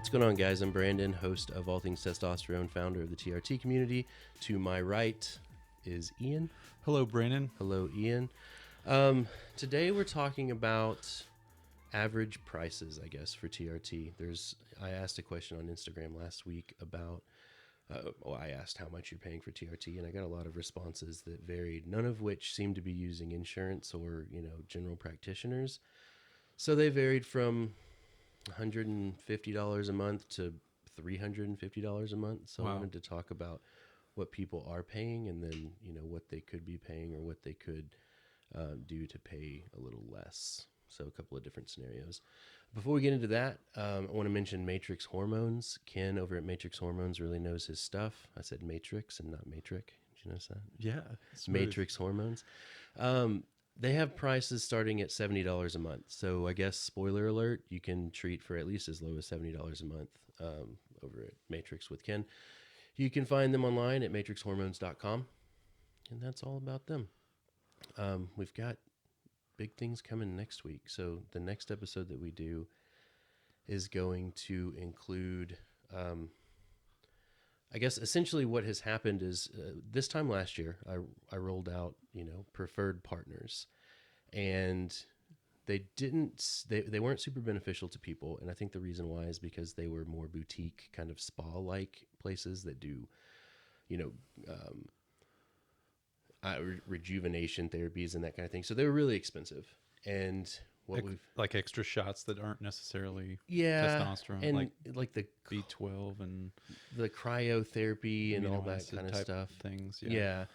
What's going on, guys? I'm Brandon, host of All Things Testosterone, founder of the TRT community. To my right is Ian. Hello, Brandon. Hello, Ian. Today we're talking about average prices, I guess, for TRT. I asked a question on Instagram last week about, I asked how much you're paying for TRT, and I got a lot of responses that varied, none of which seemed to be using insurance or, general practitioners. So they varied from $150 a month to $350 a month. So Wow. I wanted to talk about what people are paying and then, what they could be paying or what they could do to pay a little less. So a couple of different scenarios. Before we get into that, I want to mention Matrix Hormones. Ken over at Matrix Hormones really knows his stuff. I said Matrix and not Matrix. Did you notice that? Yeah. Matrix Hormones. They have prices starting at $70 a month. So I guess, spoiler alert, you can treat for at least as low as $70 a month over at Matrix with Ken. You can find them online at matrixhormones.com. And that's all about them. We've got big things coming next week. So the next episode that we do is going to include... I guess essentially what has happened is this time last year, I rolled out, preferred partners, and they weren't super beneficial to people. And I think the reason why is because they were more boutique kind of spa-like places that do, rejuvenation therapies and that kind of thing. So they were really expensive. And like extra shots that aren't necessarily testosterone, and like the B12 and the cryotherapy and all that kind of stuff. Things. Yeah.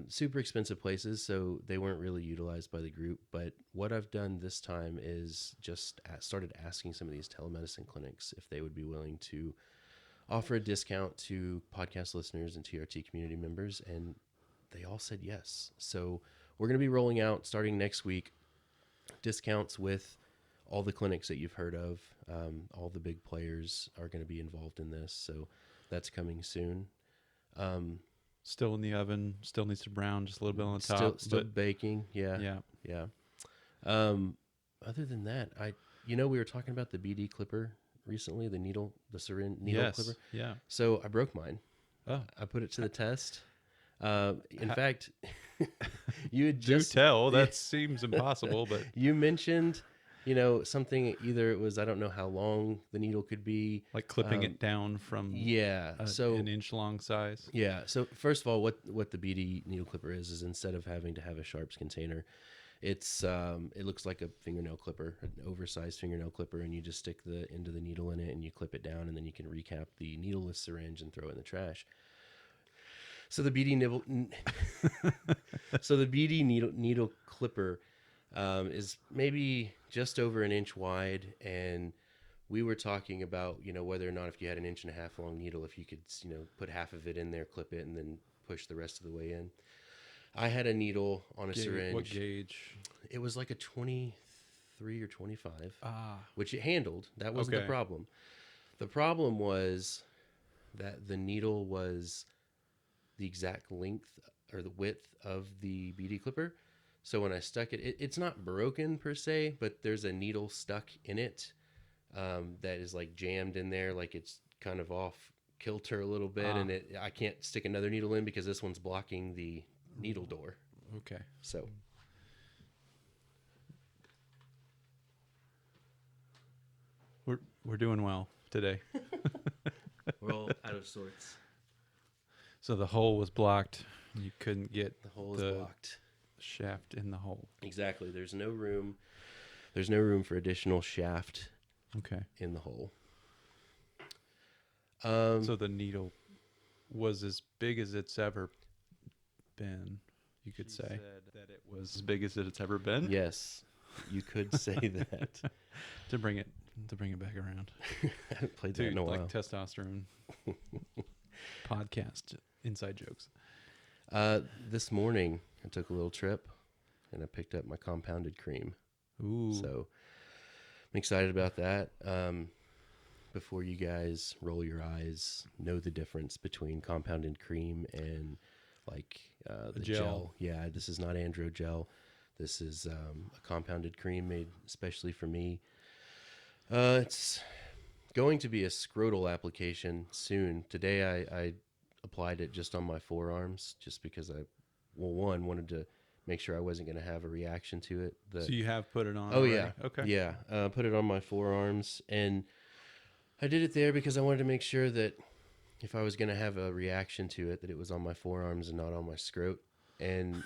Super expensive places, so they weren't really utilized by the group. But what I've done this time is just started asking some of these telemedicine clinics if they would be willing to offer a discount to podcast listeners and TRT community members, and they all said yes. So we're going to be rolling out starting next week discounts with all the clinics that you've heard of. All the big players are going to be involved in this, so that's coming soon. Still in the oven, still needs to brown just a little bit on the top. Still baking, yeah. Other than that, we were talking about the BD clipper recently, the syringe needle clipper. Yeah. So I broke mine. Oh. I put it to the test. In fact, you had Do tell. That seems impossible, but you mentioned, something, either it was, I don't know how long the needle could be. Like clipping it down from an inch long size. Yeah. So first of all, what the BD needle clipper is instead of having to have a sharps container, it looks like a fingernail clipper, an oversized fingernail clipper, and you just stick the end of the needle in it and you clip it down, and then you can recap the needleless syringe and throw it in the trash. So the BD needle clipper is maybe just over an inch wide, and we were talking about whether or not, if you had an 1.5 inch long needle, if you could put half of it in there, clip it, and then push the rest of the way in. I had a needle on a syringe. What gauge? It was like a 23 or 25, which it handled. That wasn't the problem. The problem was that the needle was the exact length or the width of the BD clipper. So when I stuck it, it's not broken per se, but there's a needle stuck in it that is like jammed in there, like it's kind of off kilter a little bit, and I can't stick another needle in because this one's blocking the needle door. Okay. So we're doing well today. we're all out of sorts. So the hole was blocked. You couldn't get the hole is blocked. Shaft in the hole. Exactly. There's no room. There's no room for additional shaft. In the hole. So the needle was as big as it's ever been. You could say that it was as big as it's ever been. Yes, you could say that. to bring it back around. I haven't played that in a while. Like testosterone podcast inside jokes. This morning I took a little trip and I picked up my compounded cream. Ooh. So I'm excited about that. Before you guys roll your eyes, know the difference between compounded cream and like the gel. Yeah, this is not androgel. This is a compounded cream made especially for me. It's going to be a scrotal application soon. Today I applied it just on my forearms just because one, wanted to make sure I wasn't going to have a reaction to it. So you have put it on Oh, already? yeah. Okay. Yeah. Put it on my forearms. And I did it there because I wanted to make sure that if I was going to have a reaction to it, that it was on my forearms and not on my scrot. And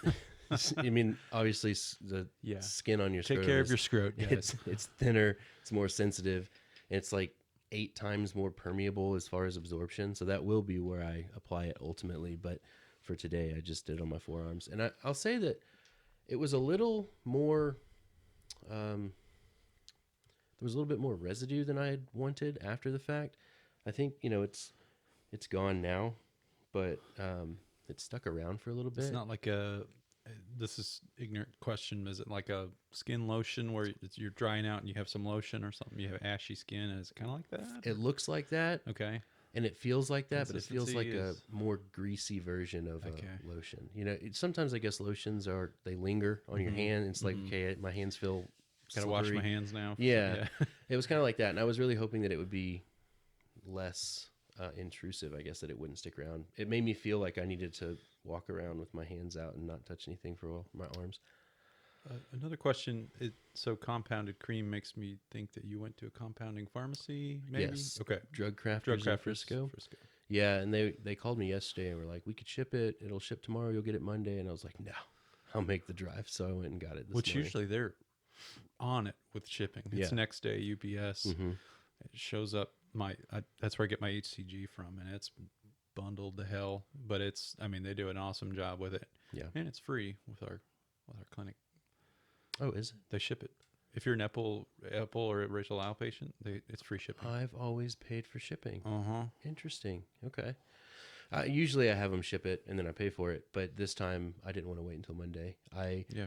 I mean, obviously the Yeah. skin on your Take scrotum care of your scrot, guys. it's thinner, it's more sensitive, and it's like 8 times more permeable as far as absorption. So that will be where I apply it ultimately. But for today, I just did it on my forearms. And I'll say that it was a little more, there was a little bit more residue than I had wanted after the fact. I think, it's gone now, but it stuck around for a little bit. It's not like this is ignorant question. Is it like a skin lotion where you're drying out and you have some lotion or something? You have ashy skin, and is it kind of like that? It looks like that. Okay. And it feels like that, but it feels like a Consistency more greasy version of Okay. a lotion. Sometimes I guess lotions they linger on your hand. It's like, okay, my hands feel Gotta wash my slippery. hands now. Yeah. It was kind of like that. And I was really hoping that it would be less intrusive, I guess, that it wouldn't stick around. It made me feel like I needed to walk around with my hands out and not touch anything for my arms. Another question. So compounded cream makes me think that you went to a compounding pharmacy, maybe? Yes. Okay. Drug crafters, Drug in crafters. Frisco. Yeah, and they called me yesterday and were like, we could ship it. It'll ship tomorrow. You'll get it Monday. And I was like, no, I'll make the drive. So I went and got it this Which morning. usually they're on it with shipping. It's Yeah. next day UPS. Mm-hmm. It shows up. That's where I get my HCG from, and it's bundled to hell. But they do an awesome job with it. Yeah. And it's free with our clinic. Oh, is it? They ship it. If you're an Apple or Rachel Lau patient, it's free shipping. I've always paid for shipping. Uh-huh. Interesting. Okay. Usually I have them ship it and then I pay for it, but this time I didn't want to wait until Monday.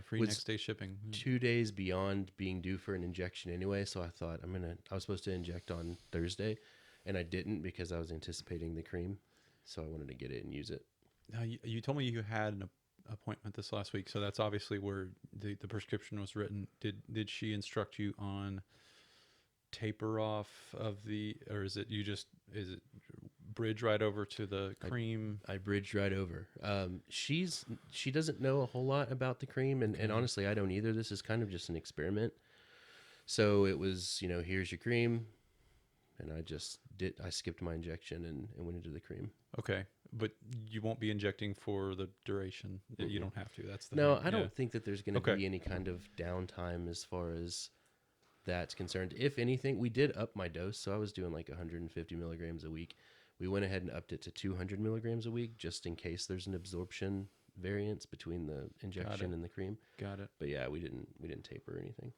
Free was next day shipping. 2 days beyond being due for an injection anyway, so I thought I was supposed to inject on Thursday, and I didn't because I was anticipating the cream, so I wanted to get it and use it. Now, you told me you had an appointment this last week, so that's obviously where the prescription was written. Did she instruct you on taper off of or is it bridge right over to the cream? I bridged right over. She doesn't know a whole lot about the cream, and honestly, I don't either. This is kind of just an experiment. So it was, here's your cream, and I skipped my injection and went into the cream. Okay, but you won't be injecting for the duration. You don't have to. That's the No, thing. I don't think that there's going to Okay. be any kind of downtime as far as that's concerned. If anything, we did up my dose, so I was doing like 150 milligrams a week. We went ahead and upped it to 200 milligrams a week just in case there's an absorption variance between the injection and the cream. Got it. But yeah, we didn't taper or anything.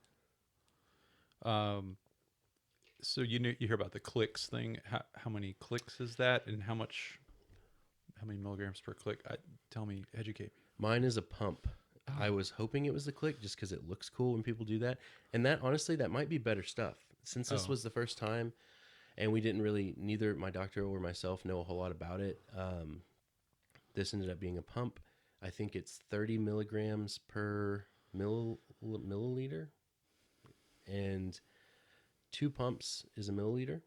So you hear about the clicks thing. How many clicks is that, and how many milligrams per click? Tell me, educate me. Mine is a pump. Oh. I was hoping it was the click just because it looks cool when people do that. And that, honestly, that might be better stuff. Since this was the first time and we didn't really, neither my doctor or myself know a whole lot about it, this ended up being a pump. I think it's 30 milligrams per milliliter. And 2 pumps is a milliliter.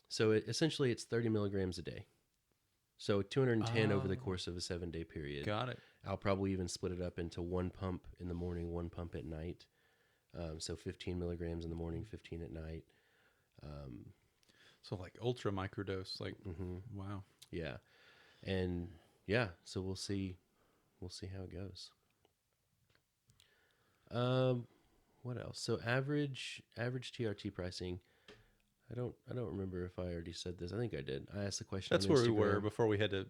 So essentially it's 30 milligrams a day. So 210 over the course of a 7-day period. Got it. I'll probably even split it up into 1 pump in the morning, 1 pump at night. So 15 milligrams in the morning, 15 at night. So like ultra microdose, like wow. Yeah. And yeah, so we'll see how it goes. What else? So average TRT pricing. I don't remember if I already said this. I think I did. I asked the question. That's on where we Instagram. were before we had to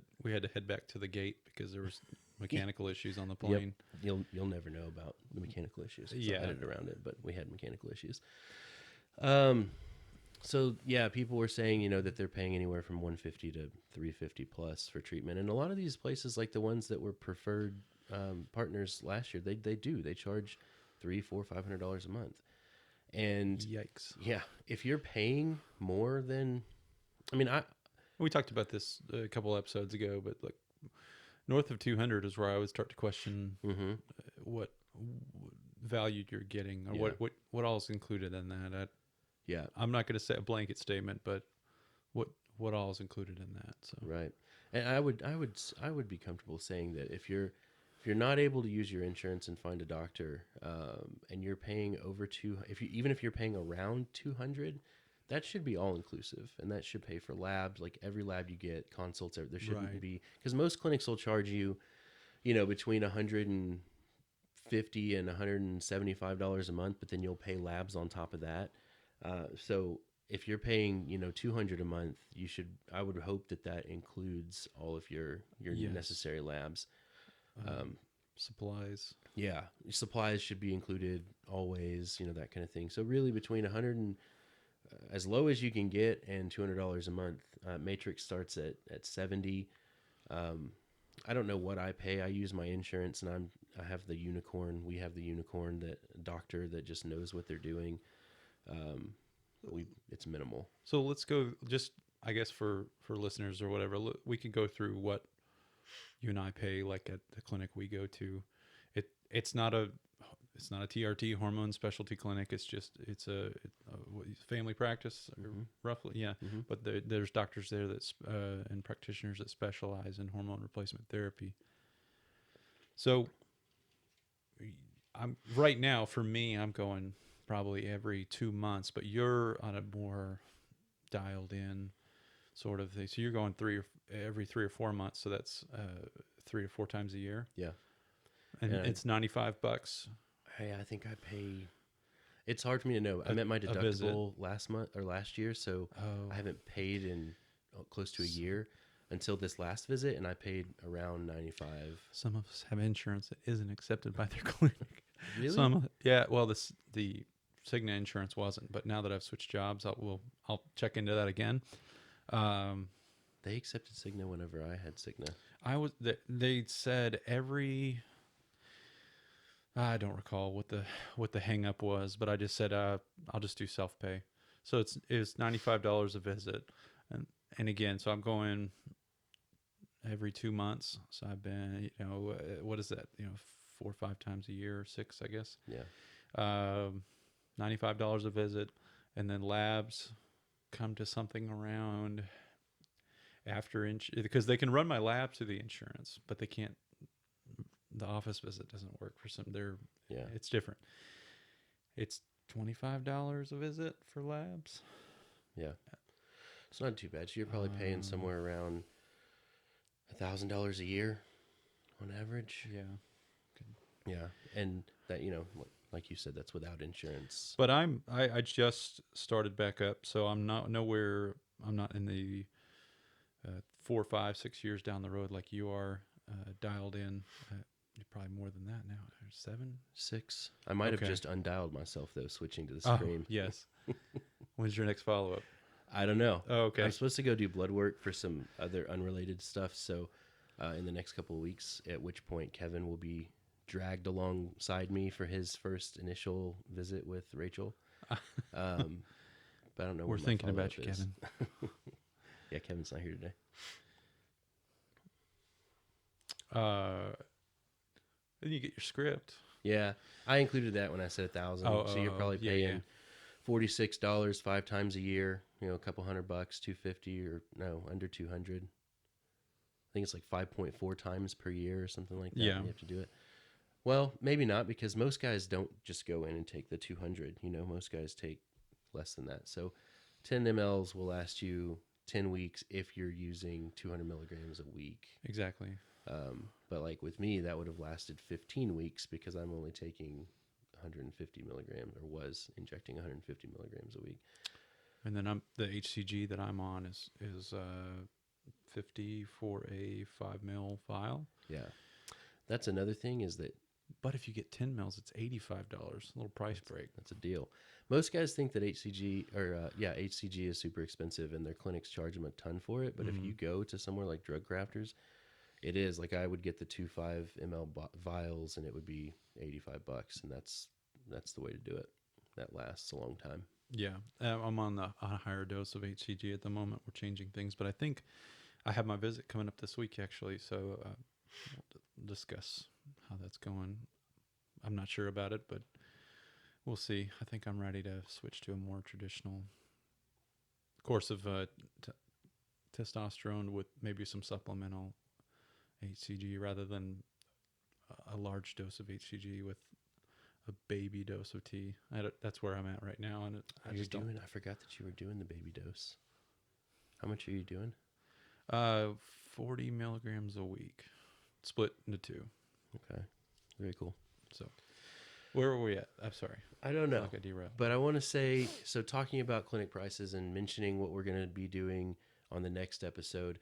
head back to the gate because there was mechanical issues on the plane. Yep. You'll never know about the mechanical issues. Yeah. I edited around it, but we had mechanical issues. So yeah, people were saying, that they're paying anywhere from $150 to $350 plus for treatment. And a lot of these places, like the ones that were preferred partners last year, they charge $300, $400, $500 a month. And Yikes. yeah, if you're paying more than, We talked about this a couple episodes ago, but like north of 200 is where I would start to question what value you're getting, or what all is included in that. yeah, I'm not going to say a blanket statement, but what all is included in that. So Right. And I would be comfortable saying that if you're not able to use your insurance and find a doctor, and you're paying over even if you're paying around 200, that should be all inclusive, and that should pay for labs, like every lab you get, consults. There shouldn't right, be, because most clinics will charge you, between 150 and $175 a month, but then you'll pay labs on top of that. So if you're paying, 200 a month, I would hope that that includes all of your yes, necessary labs. Um, supplies. yeah, supplies should be included always, that kind of thing. So really between 100 and as low as you can get and $200 a month. Matrix starts at 70. Um, I don't know what I pay. I use my insurance, and I have the unicorn. We have the unicorn, that doctor that just knows what they're doing. Um, it's minimal. So let's go. Just I guess for listeners or whatever, we could go through what you and I pay like at the clinic we go to. It's not a TRT hormone specialty clinic. It's a family practice, Hmm. roughly. Yeah, Hmm. but there's doctors there and practitioners that specialize in hormone replacement therapy. So I'm right now for me, I'm going probably every 2 months, but you're on a more dialed in sort of thing. So you're going every 3 or 4 months. So that's 3 or 4 times a year, Yeah, and and it's $95 I think I pay. It's hard for me to know. I met my a visit. deductible last month or last year, so Oh, I haven't paid in close to a year until this last visit, and I paid around 95. some of us have insurance that isn't accepted by their clinic. Really? Yeah. Well, the Cigna insurance wasn't, but now that I've switched jobs, I'll check into that again. Um, They accepted Cigna whenever I had Cigna. they said I don't recall what the hang up was, but I just said I'll just do self pay. So it's $95 a visit, and again, so I'm going every 2 months. So I've been, what is that? 4 or 5 times a year, or six, I guess. Yeah. $95 a visit, and then labs come to something around because they can run my lab through the insurance, but they can't. The office visit doesn't work for some. Yeah. It's different. It's $25 a visit for labs. Yeah. It's not too bad. So you're probably paying Um, somewhere around $1,000 a year on average. yeah. Yeah. And that, like you said, that's without insurance. But I just started back up, so I'm not nowhere. I'm not in the 4, 5, 6 years down the road like you are, dialed in. You're probably more than that now. 7. 6. I might have Okay. just undialed myself, though, switching to the Oh, screen. yes. When's your next follow up? I don't know. Oh, okay. I'm supposed to go do blood work for some other unrelated stuff. So in the next couple of weeks, at which point Kevin will be dragged alongside me for his first initial visit with Rachel. But I don't know. We're when my thinking about you, follow-up is. Kevin. Yeah, Kevin's not here today. Then you get your script. Yeah, I included that when I said 1,000. So you're probably Yeah, paying yeah. $46 5 times a year. A couple $100, 250 or no, under 200. I think it's like 5.4 times per year or something like that. Yeah. You have to do it. Well, maybe not, because most guys don't just go in and take the 200. Most guys take less than that. So 10 mLs will last you 10 weeks if you're using 200 milligrams a week. Exactly. But like with me, that would have lasted 15 weeks because I'm only taking 150 milligrams, or was injecting 150 milligrams a week. And then the HCG that I'm on is 50 for a 5 mil vial. Yeah. That's another thing, is that But if you get 10 mils, it's $85. A little price break. that's a deal. Most guys think that HCG is super expensive, and their clinics charge them a ton for it. But if you go to somewhere like Drug Crafters, it is like, I would get the 2.5 ml vials, and it would be $85, and that's the way to do it. That lasts a long time. Yeah, I'm on a higher dose of HCG at the moment. We're changing things, but I think I have my visit coming up this week, actually. So we'll discuss how that's going. I'm not sure about it, but we'll see. I think I'm ready to switch to a more traditional course of testosterone with maybe some supplemental HCG rather than a large dose of HCG with a baby dose of T. That's where I'm at right now, and I just don't. I forgot that you were doing the baby dose. How much are you doing? 40 milligrams a week, split into 2. Okay, very cool. So, where were we at? I'm sorry. I don't know, Like a derail. but I want to say, so talking about clinic prices and mentioning what we're going to be doing on the next episode,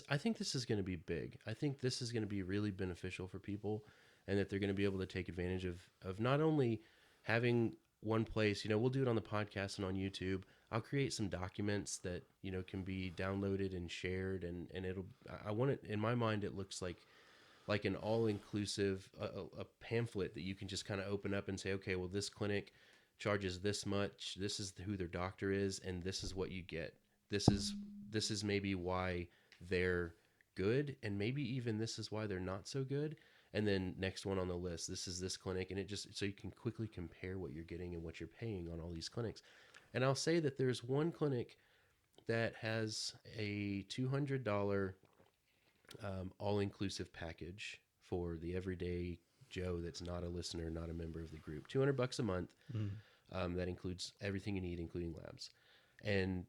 I think this is going to be big. I think this is going to be really beneficial for people, and that they're going to be able to take advantage of not only having one place, we'll do it on the podcast and on YouTube. I'll create some documents that, can be downloaded and shared, and I want it, in my mind, it looks like an all-inclusive, a pamphlet that you can just kind of open up and say, okay, well, this clinic charges this much, this is who their doctor is, and this is what you get. This is maybe why they're good, and maybe even this is why they're not so good. And then next one on the list, this is this clinic, and it just, so you can quickly compare what you're getting and what you're paying on all these clinics. And I'll say that there's one clinic that has a $200 all-inclusive package for the everyday Joe that's not a listener, not a member of the group. $200 a month. That includes everything you need, including labs. And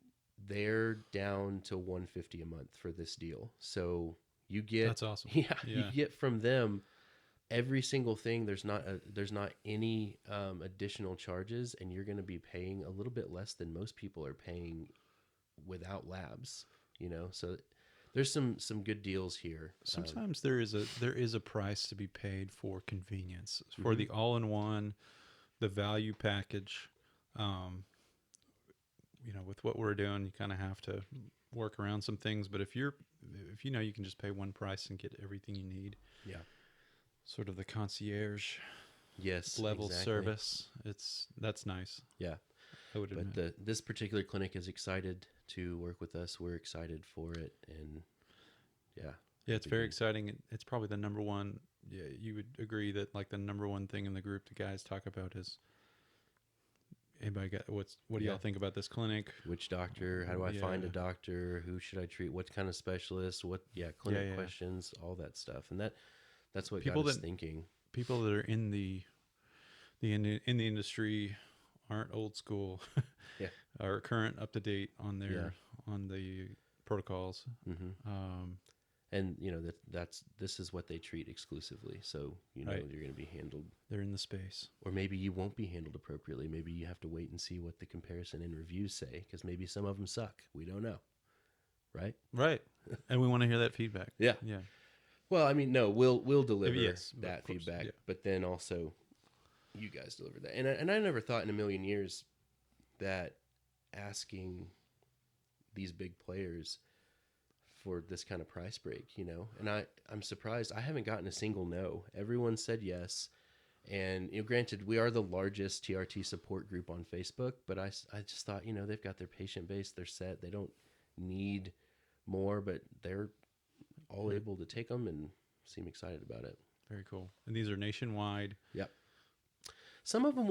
they're down to $150 a month for this deal. So you get, that's awesome. Yeah, you get from them every single thing. There's not any additional charges, and you're going to be paying a little bit less than most people are paying without labs. So there's some good deals here. Sometimes there is a price to be paid for convenience, for the all-in-one, the value package. With what we're doing, you kind of have to work around some things. But if you can just pay one price and get everything you need. Yeah. Sort of the concierge level exactly. Service. That's nice. Yeah. I would admit. But this particular clinic is excited to work with us. We're excited for it, and yeah, it's very exciting. It's probably the number one. Yeah, you would agree that like the number one thing in the group the guys talk about is, anybody got what do y'all think about this clinic? Which doctor? How do I find a doctor? Who should I treat? What kind of specialist? Clinic questions, all that stuff, and that's what got us thinking. People that are in the industry aren't old school. Yeah. Are current, up to date on on the protocols. And this is what they treat exclusively. So you're going to be handled. They're in the space. Or maybe you won't be handled appropriately. Maybe you have to wait and see what the comparison and reviews say, because maybe some of them suck. We don't know. Right. And we want to hear that feedback. Yeah. Well, I mean, no, we'll deliver that feedback, but then also you guys deliver that. And I never thought in a million years that asking these big players for this kind of price break, and I'm surprised I haven't gotten a single no. Everyone said yes. And granted, we are the largest TRT support group on Facebook, but I just thought, they've got their patient base, they're set, they don't need more, but they're all able to take them and seem excited about it. Very cool. And these are nationwide. Yep. Some of them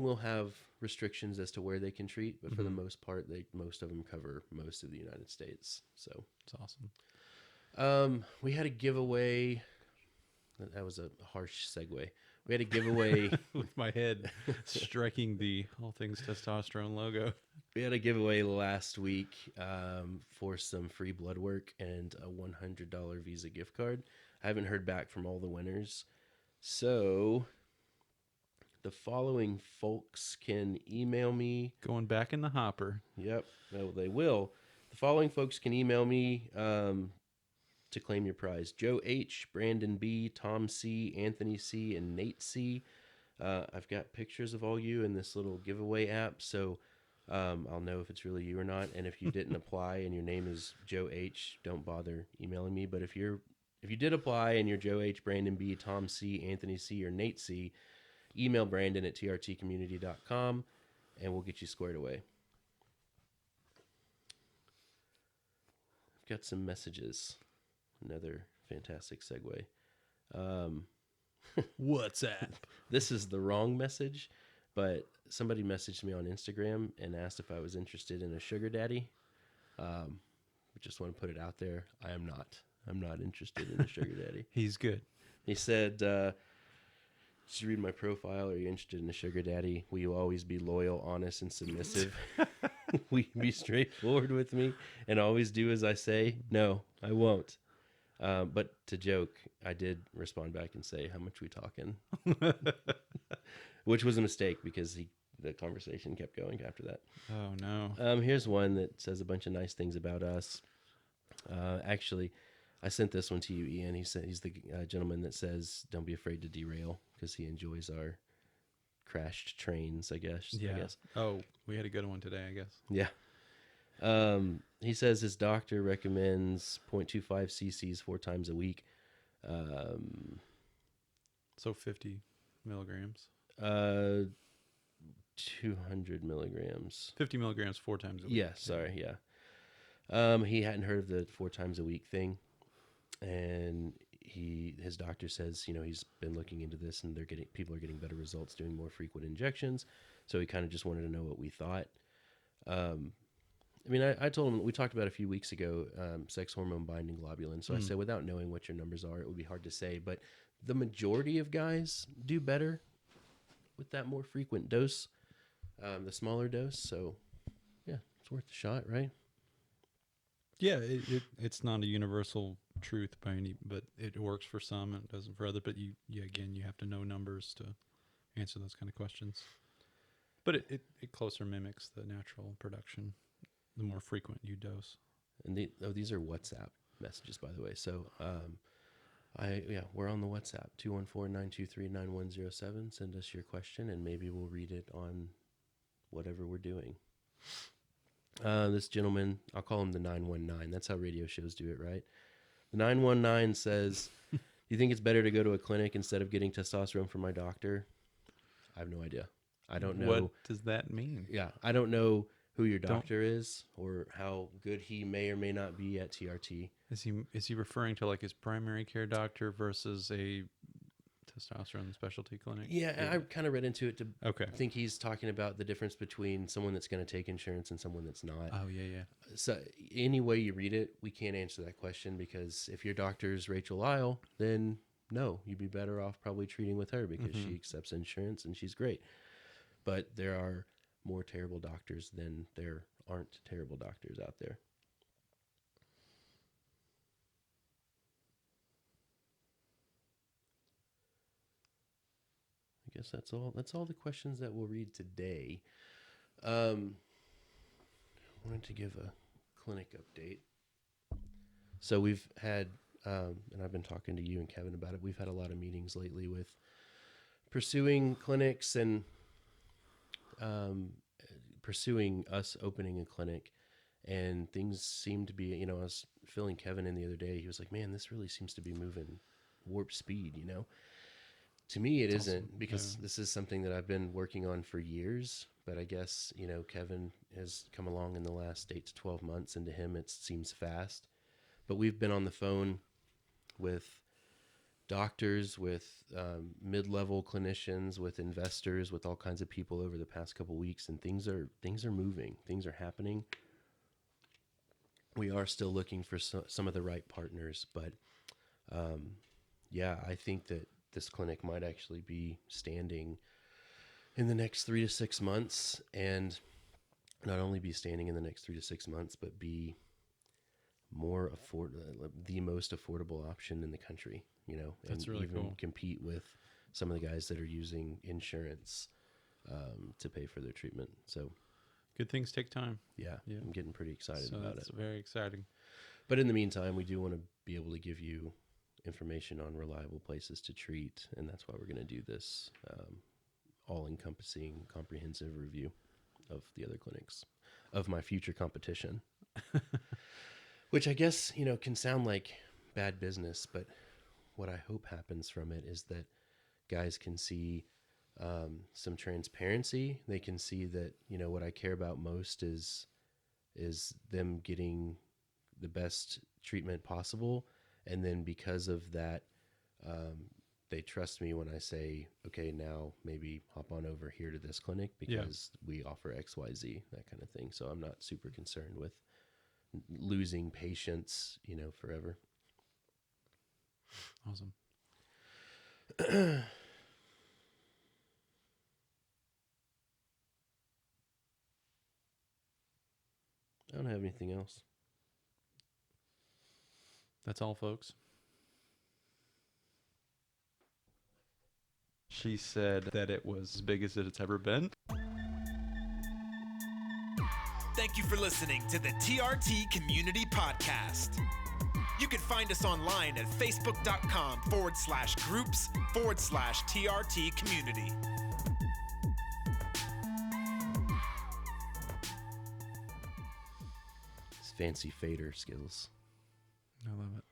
will have restrictions as to where they can treat, but for the most part, most of them cover most of the United States. So it's awesome. We had a giveaway. That was a harsh segue. We had a giveaway with my head striking the All Things Testosterone logo. We had a giveaway last week for some free blood work and a $100 Visa gift card. I haven't heard back from all the winners. So the following folks can email me. Going back in the hopper. Yep. Well, they will. The following folks can email me to claim your prize: Joe H., Brandon B., Tom C., Anthony C., and Nate C. I've got pictures of all you in this little giveaway app, so I'll know if it's really you or not. And if you didn't apply and your name is Joe H., don't bother emailing me. But if you did apply and you're Joe H., Brandon B., Tom C., Anthony C., or Nate C., email Brandon at trtcommunity.com and we'll get you squared away. I've got some messages. Another fantastic segue. WhatsApp. This is the wrong message, but somebody messaged me on Instagram and asked if I was interested in a sugar daddy. just want to put it out there. I'm not interested in a sugar daddy. He's good. He said, just read my profile. Are you interested in a sugar daddy? Will you always be loyal, honest, and submissive? Will you be straightforward with me and always do as I say? No, I won't. But to joke, I did respond back and say, how much we talking? Which was a mistake because the conversation kept going after that. Oh, no. Here's one that says a bunch of nice things about us. Actually, I sent this one to you, Ian. He said he's the gentleman that says, "Don't be afraid to derail," because he enjoys our crashed trains. I guess. Yeah. I guess. Oh, we had a good one today, I guess. Yeah. He says his doctor recommends 0.25 cc's 4 times a week. So 50 milligrams. 200 milligrams. 50 milligrams 4 times a week. Yeah. Sorry. Yeah. He hadn't heard of the 4 times a week thing, and his doctor says, he's been looking into this, and people are getting better results doing more frequent injections. So he kind of just wanted to know what we thought. I told him, we talked about a few weeks ago, sex hormone binding globulin. So I said, without knowing what your numbers are, it would be hard to say, but the majority of guys do better with that more frequent dose, the smaller dose. So yeah, it's worth a shot, right? Yeah, it's not a universal truth by any, but it works for some and it doesn't for other. But you have to know numbers to answer those kind of questions. But it closer mimics the natural production the more frequent you dose. And these are WhatsApp messages, by the way. So we're on the WhatsApp 214-923-9107. Send us your question and maybe we'll read it on whatever we're doing. This gentleman, I'll call him the 919. That's how radio shows do it, right? The 919 says, do you think it's better to go to a clinic instead of getting testosterone from my doctor? I have no idea. I don't know. What does that mean? Yeah, I don't know who your doctor is or how good he may or may not be at TRT. Is he referring to like his primary care doctor versus a testosterone specialty clinic? Yeah, I kind of read into it to Okay. think he's talking about the difference between someone that's going to take insurance and someone that's not. Oh, yeah. So any way you read it, we can't answer that question because if your doctor's Rachel Lyle, then no, you'd be better off probably treating with her because she accepts insurance and she's great. But there are more terrible doctors than there aren't terrible doctors out there. I guess that's all. That's all the questions that we'll read today. I wanted to give a clinic update. So we've had, and I've been talking to you and Kevin about it. We've had a lot of meetings lately with pursuing clinics and pursuing us opening a clinic. And things seem to be, I was filling Kevin in the other day. He was like, man, this really seems to be moving warp speed, To me, it isn't because this is something that I've been working on for years. But I guess, Kevin has come along in the last 8 to 12 months, and to him, it seems fast. But we've been on the phone with doctors, with mid-level clinicians, with investors, with all kinds of people over the past couple of weeks, and things are moving. Things are happening. We are still looking for some of the right partners, but I think that this clinic might actually be standing in the next 3 to 6 months, and not only be standing in the next 3 to 6 months, but be the most affordable option in the country, That's and really even cool. compete with some of the guys that are using insurance to pay for their treatment. So Good things take time. yeah. I'm getting pretty excited about it. That's very exciting. But in the meantime, we do want to be able to give you information on reliable places to treat, and that's why we're going to do this all-encompassing, comprehensive review of the other clinics, of my future competition. Which I guess, can sound like bad business, but what I hope happens from it is that guys can see some transparency. They can see that, what I care about most is them getting the best treatment possible. And then because of that, they trust me when I say, okay, now maybe hop on over here to this clinic because we offer XYZ, that kind of thing. So I'm not super concerned with losing patients, forever. Awesome. I don't have anything else. That's all, folks. She said that it was as big as it's ever been. Thank you for listening to the TRT Community Podcast. You can find us online at facebook.com/groups/TRT Community. It's fancy fader skills. I love it.